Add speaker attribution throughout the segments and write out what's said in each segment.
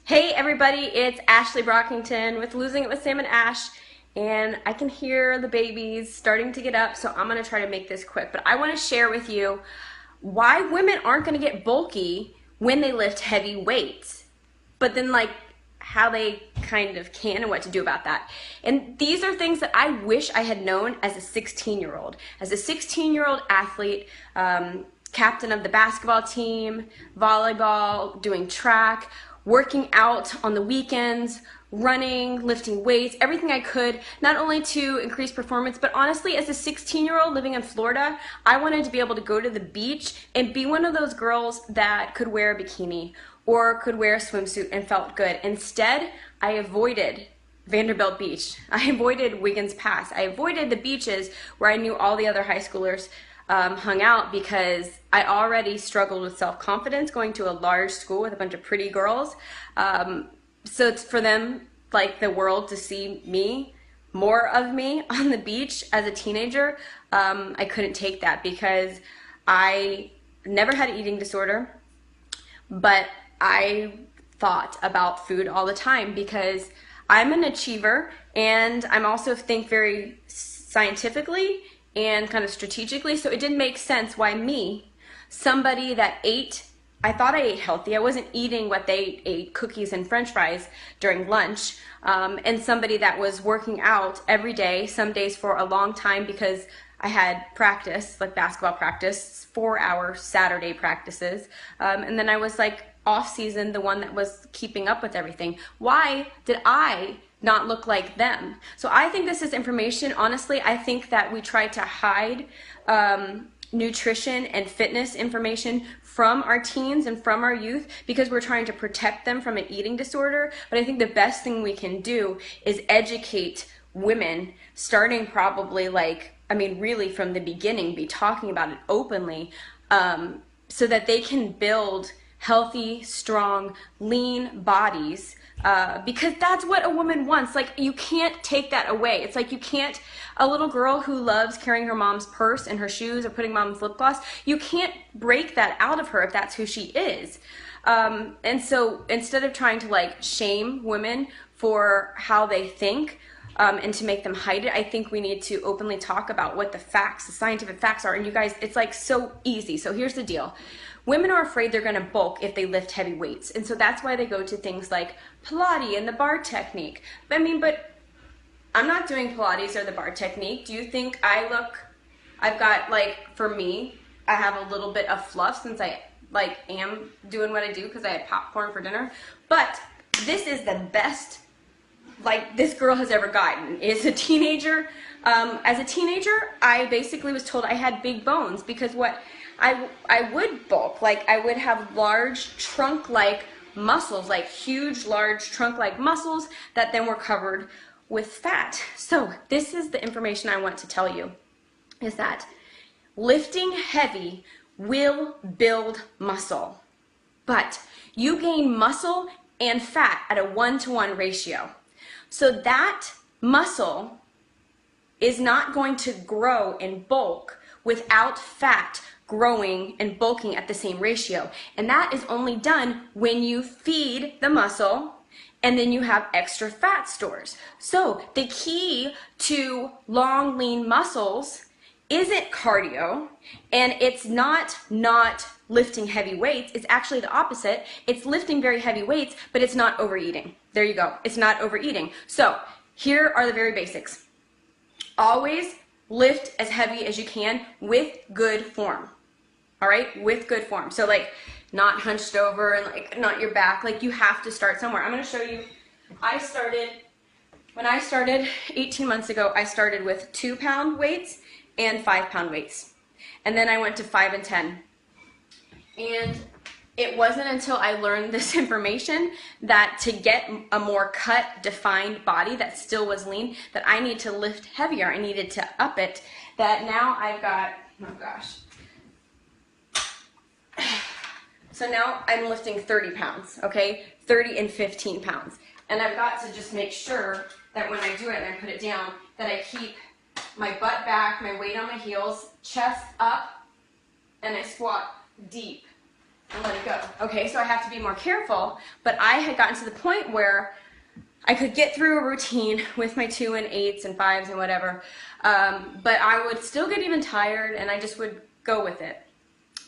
Speaker 1: Hey everybody, it's Ashley Brockington with Losing It with Sam and Ash, and I can hear the babies starting to get up, so I'm going to try to make this quick. But I want to share with you why women aren't going to get bulky when they lift heavy weights, but then how they kind of can and what to do about that. And these are things that I wish I had known as a 16-year-old. As a 16-year-old athlete, captain of the basketball team, volleyball, doing track, working out on the weekends, running, lifting weights, everything I could, not only to increase performance, but honestly, as a 16-year-old living in Florida, I wanted to be able to go to the beach and be one of those girls that could wear a bikini or could wear a swimsuit and felt good. Instead, I avoided Vanderbilt Beach. I avoided Wiggins Pass. I avoided the beaches where I knew all the other high schoolers hung out because I already struggled with self-confidence going to a large school with a bunch of pretty girls. So it's for them, the world to see me, more of me on the beach as a teenager, I couldn't take that because I never had an eating disorder, but I thought about food all the time because I'm an achiever and I'm also think very scientifically and kind of strategically, so it didn't make sense why me, somebody that ate, I thought I ate healthy, I wasn't eating what they ate, cookies and french fries during lunch, and somebody that was working out every day, some days for a long time because I had practice, like basketball practice, 4-hour Saturday practices, and then I was off season, the one that was keeping up with everything. Why did I not look like them? So I think this is information. Honestly, I think that we try to hide nutrition and fitness information from our teens and from our youth because we're trying to protect them from an eating disorder. But I think the best thing we can do is educate women, starting probably really from the beginning, be talking about it openly, so that they can build healthy, strong, lean bodies, because that's what a woman wants. You can't take that away. It's you can't, a little girl who loves carrying her mom's purse and her shoes or putting mom's lip gloss, you can't break that out of her if that's who she is. And so instead of trying to shame women for how they think, and to make them hide it, I think we need to openly talk about what the facts, the scientific facts are. And you guys, it's so easy. So here's the deal. Women are afraid they're going to bulk if they lift heavy weights. And so that's why they go to things like Pilates and the bar technique. But I'm not doing Pilates or the bar technique. Do you think I've got, for me, I have a little bit of fluff since I, am doing what I do because I had popcorn for dinner. But this is the best, this girl has ever gotten. As a teenager, I basically was told I had big bones because I would bulk, I would have large trunk-like muscles, huge, large trunk-like muscles that then were covered with fat. So this is the information I want to tell you, is that lifting heavy will build muscle, but you gain muscle and fat at a 1-to-1 ratio. So that muscle is not going to grow and bulk without fat growing and bulking at the same ratio. And that is only done when you feed the muscle and then you have extra fat stores. So the key to long, lean muscles isn't cardio, and it's not lifting heavy weights. It's actually the opposite. It's lifting very heavy weights, but it's not overeating. There you go. It's not overeating. So here are the very basics. Always lift as heavy as you can with good form. All right? With good form. So not hunched over and not your back. You have to start somewhere. I'm going to show you. When I started 18 months ago, I started with 2-pound weights and 5-pound weights. And then I went to 5 and 10. And it wasn't until I learned this information that to get a more cut, defined body that still was lean, that I need to lift heavier. I needed to up it. That now I've got, oh gosh. So now I'm lifting 30 pounds, okay? 30 and 15 pounds. And I've got to just make sure that when I do it and I put it down, that I keep my butt back, my weight on my heels, chest up, and I squat deep. and let it go. Okay, so I have to be more careful, but I had gotten to the point where I could get through a routine with my 2 and 8s and 5s and whatever, but I would still get even tired, and I just would go with it.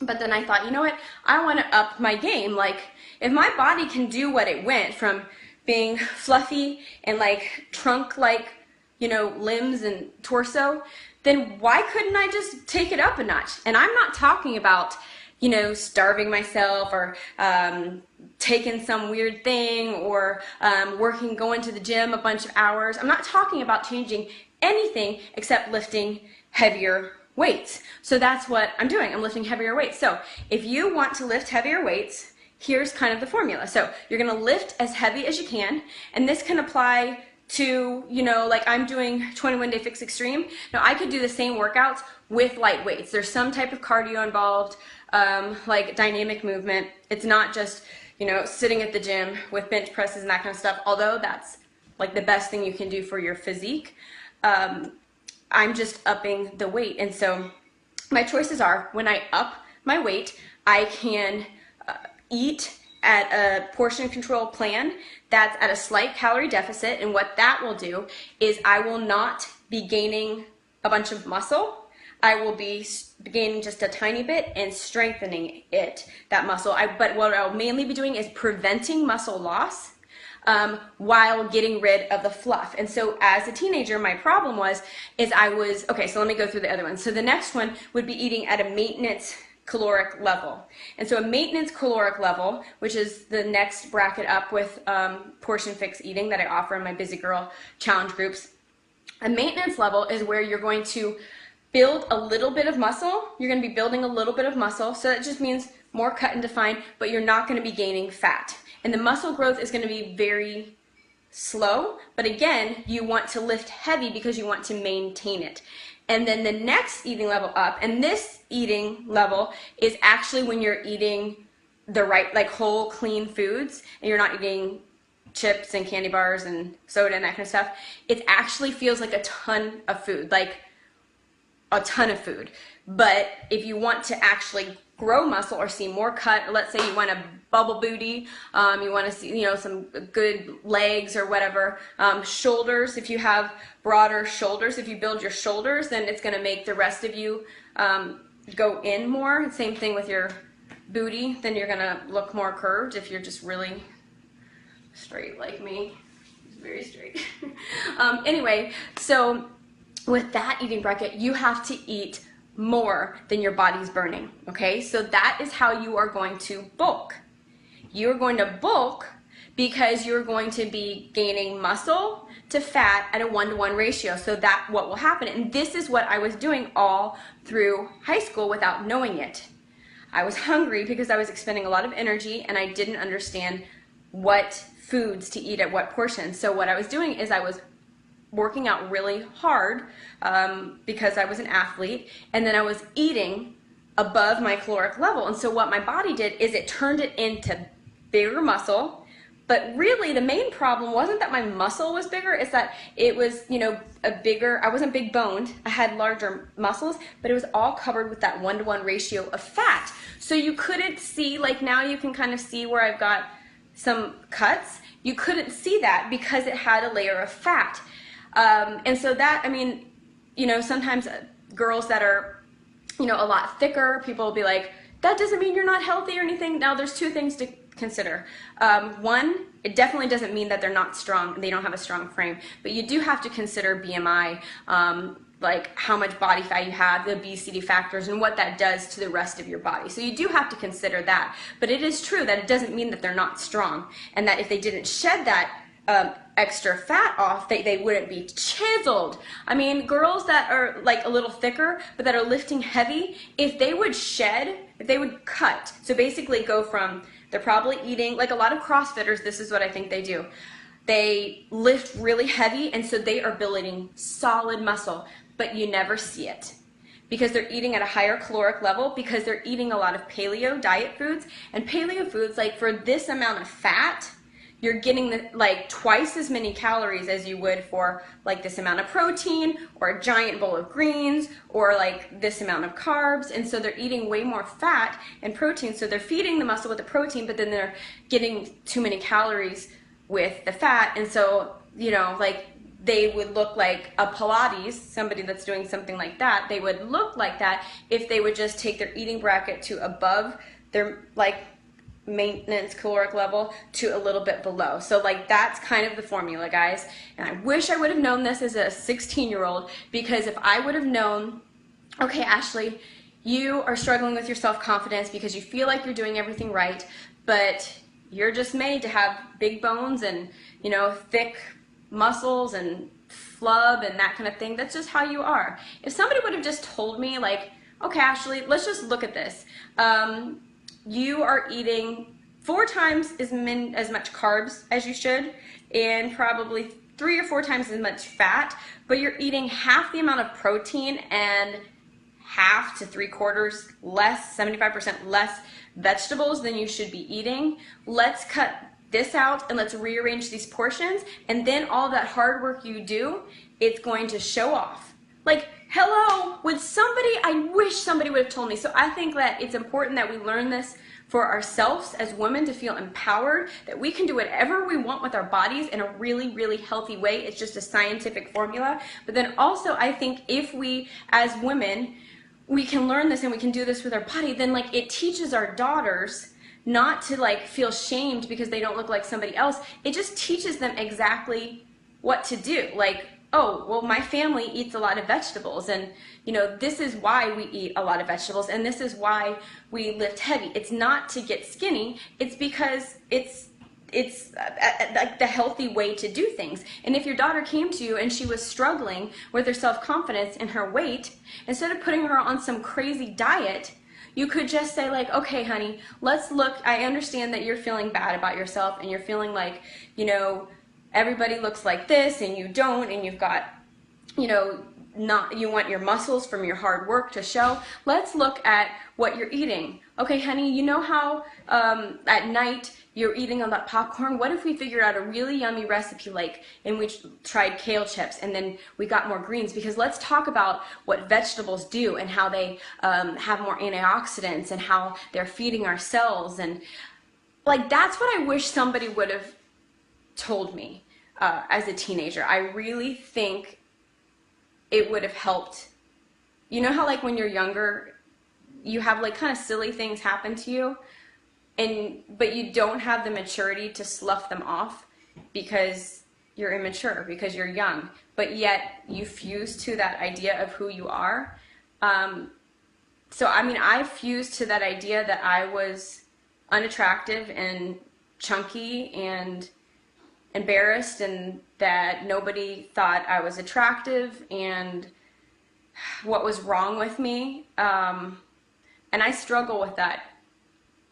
Speaker 1: But then I thought, you know what, I want to up my game. Like, if my body can do what it went from being fluffy and like trunk-like, you know, limbs and torso, then why couldn't I just take it up a notch? And I'm not talking about, you know, starving myself or taking some weird thing or going to the gym a bunch of hours. I'm not talking about changing anything except lifting heavier weights. So that's what I'm doing. I'm lifting heavier weights. So if you want to lift heavier weights, here's kind of the formula. So you're going to lift as heavy as you can, and this can apply to, you know, like I'm doing 21 Day Fix Extreme. Now I could do the same workouts with light weights. There's some type of cardio involved, like dynamic movement. It's not just, you know, sitting at the gym with bench presses and that kind of stuff, although that's like the best thing you can do for your physique. I'm just upping the weight, and so my choices are, when I up my weight, I can eat at a portion control plan that's at a slight calorie deficit, and what that will do is I will not be gaining a bunch of muscle. I will be gaining just a tiny bit and strengthening that muscle. But what I'll mainly be doing is preventing muscle loss while getting rid of the fluff. And so as a teenager, my problem okay, so let me go through the other ones. So the next one would be eating at a maintenance caloric level. And so a maintenance caloric level, which is the next bracket up with portion fix eating that I offer in my Busy Girl challenge groups. A maintenance level is where you're going to build a little bit of muscle. You're going to be building a little bit of muscle. So that just means more cut and define, but you're not going to be gaining fat. And the muscle growth is going to be very slow, but again, you want to lift heavy because you want to maintain it. And then the next eating level up, and this eating level is actually when you're eating the right, like whole clean foods, and you're not eating chips and candy bars and soda and that kind of stuff. It actually feels like a ton of food, like a ton of food. But if you want to actually grow muscle or see more cut, or let's say you want a bubble booty, you want to see, you know, some good legs or whatever, shoulders, if you have broader shoulders, if you build your shoulders, then it's going to make the rest of you go in more. Same thing with your booty, then you're going to look more curved if you're just really straight like me. It's very straight. Anyway, so with that eating bracket, you have to eat more than your body's burning, okay? So that is how you are going to bulk. You're going to bulk because you're going to be gaining muscle to fat at a 1-to-1 ratio. So that's what will happen. And this is what I was doing all through high school without knowing it. I was hungry because I was expending a lot of energy and I didn't understand what foods to eat at what portion. So what I was doing is I was working out really hard because I was an athlete, and then I was eating above my caloric level. And so what my body did is it turned it into bigger muscle. But really the main problem wasn't that my muscle was bigger, it's that it was, you know, I wasn't big boned, I had larger muscles, but it was all covered with that 1-to-1 ratio of fat. So you couldn't see, like now you can kind of see where I've got some cuts. You couldn't see that because it had a layer of fat. And so that, I mean, you know, sometimes girls that are, you know, a lot thicker, people will be like, that doesn't mean you're not healthy or anything. Now, there's two things to consider. One, it definitely doesn't mean that they're not strong and they don't have a strong frame, but you do have to consider BMI, like how much body fat you have, the obesity factors, and what that does to the rest of your body. So you do have to consider that. But it is true that it doesn't mean that they're not strong, and that if they didn't shed that extra fat off, they wouldn't be chiseled. I mean, girls that are like a little thicker but that are lifting heavy, if they would cut, so basically go from, they're probably eating, like a lot of CrossFitters, this is what I think they do. They lift really heavy, and so they are building solid muscle, but you never see it because they're eating at a higher caloric level, because they're eating a lot of paleo diet foods. And paleo foods, like for this amount of fat, you're getting like twice as many calories as you would for like this amount of protein or a giant bowl of greens or like this amount of carbs. And so they're eating way more fat and protein. So they're feeding the muscle with the protein, but then they're getting too many calories with the fat. And so, you know, like they would look like a Pilates, somebody that's doing something like that, they would look like that if they would just take their eating bracket to above their like maintenance caloric level to a little bit below. So like that's kind of the formula, guys. And I wish I would have known this as a 16-year-old, because if I would have known, okay, Ashley, you are struggling with your self-confidence because you feel like you're doing everything right, but you're just made to have big bones and, you know, thick muscles and flub and that kind of thing. That's just how you are. If somebody would have just told me like, okay, Ashley, let's just look at this. You are eating 4 times as much carbs as you should, and probably 3 or 4 times as much fat, but you're eating half the amount of protein and half to 3/4 less, 75% less vegetables than you should be eating. Let's cut this out and let's rearrange these portions, and then all that hard work you do, it's going to show off. Like, hello, I wish somebody would have told me. So I think that it's important that we learn this for ourselves as women, to feel empowered, that we can do whatever we want with our bodies in a really, really healthy way. It's just a scientific formula. But then also, I think if we, as women, we can learn this and we can do this with our body, then like it teaches our daughters not to like feel shamed because they don't look like somebody else. It just teaches them exactly what to do. Like, oh, well, my family eats a lot of vegetables, and you know, this is why we eat a lot of vegetables, and this is why we lift heavy. It's not to get skinny, it's because it's like the healthy way to do things. And if your daughter came to you and she was struggling with her self-confidence and her weight, instead of putting her on some crazy diet, you could just say like, okay, honey, let's look. I understand that you're feeling bad about yourself and you're feeling like, you know, everybody looks like this and you don't, and you've got, you know, you want your muscles from your hard work to show. Let's look at what you're eating. Okay, honey, you know how at night you're eating all that popcorn? What if we figured out a really yummy recipe, like, and we tried kale chips, and then we got more greens? Because let's talk about what vegetables do and how they have more antioxidants and how they're feeding our cells. And like, that's what I wish somebody would have told me as a teenager. I really think it would have helped. You know how like when you're younger, you have like kind of silly things happen to you, but you don't have the maturity to slough them off because you're immature, because you're young, but yet you fuse to that idea of who you are. So I mean, I fused to that idea that I was unattractive and chunky and embarrassed, and that nobody thought I was attractive, and what was wrong with me. And I struggle with that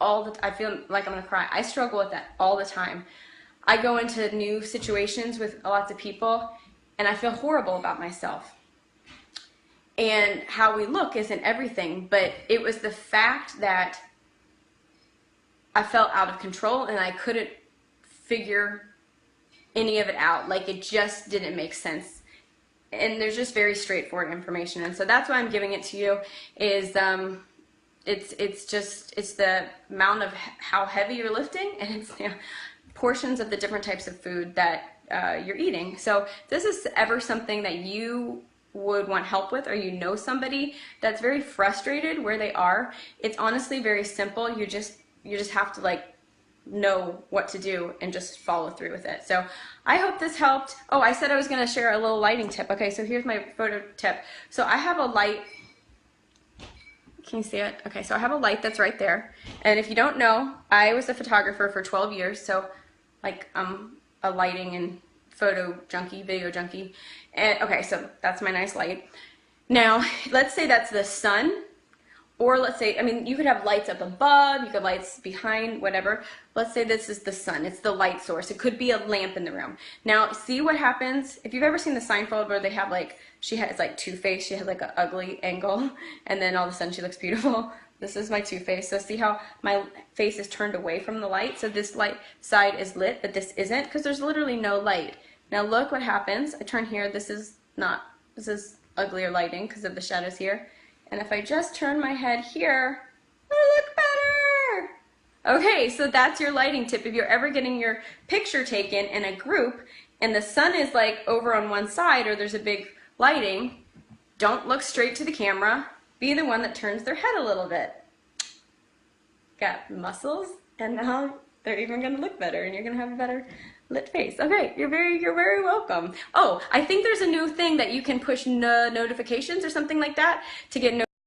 Speaker 1: I feel like I'm gonna cry. I struggle with that all the time. I go into new situations with lots of people and I feel horrible about myself. And how we look isn't everything, but it was the fact that I felt out of control and I couldn't figure any of it out. Like, it just didn't make sense. And there's just very straightforward information. And so that's why I'm giving it to you, is it's the amount of how heavy you're lifting, and it's the portions of the different types of food that you're eating. So if this is ever something that you would want help with, or you know somebody that's very frustrated where they are, it's honestly very simple. You just have to like know what to do and just follow through with it. So I hope this helped. Oh, I said I was going to share a little lighting tip. Okay, so here's my photo tip. So I have a light. Can you see it? Okay, so I have a light that's right there. And if you don't know, I was a photographer for 12 years. So like I'm a lighting and photo junkie, video junkie. And okay, so that's my nice light. Now, let's say that's the sun. Or let's say, I mean, you could have lights up above, you could have lights behind, whatever. Let's say this is the sun, it's the light source. It could be a lamp in the room. Now, see what happens, if you've ever seen the Seinfeld where they have like, she has like two-faced, she has like an ugly angle, and then all of a sudden she looks beautiful. This is my Too Faced. So see how my face is turned away from the light? So this light side is lit, but this isn't, because there's literally no light. Now look what happens. I turn here. This is uglier lighting because of the shadows here. And if I just turn my head here, I look better. Okay, so that's your lighting tip. If you're ever getting your picture taken in a group and the sun is like over on one side or there's a big lighting, don't look straight to the camera. Be the one that turns their head a little bit. Got muscles, and now they're even gonna look better and you're gonna have a better lit face. Okay, you're very welcome. Oh, I think there's a new thing that you can push notifications or something like that to get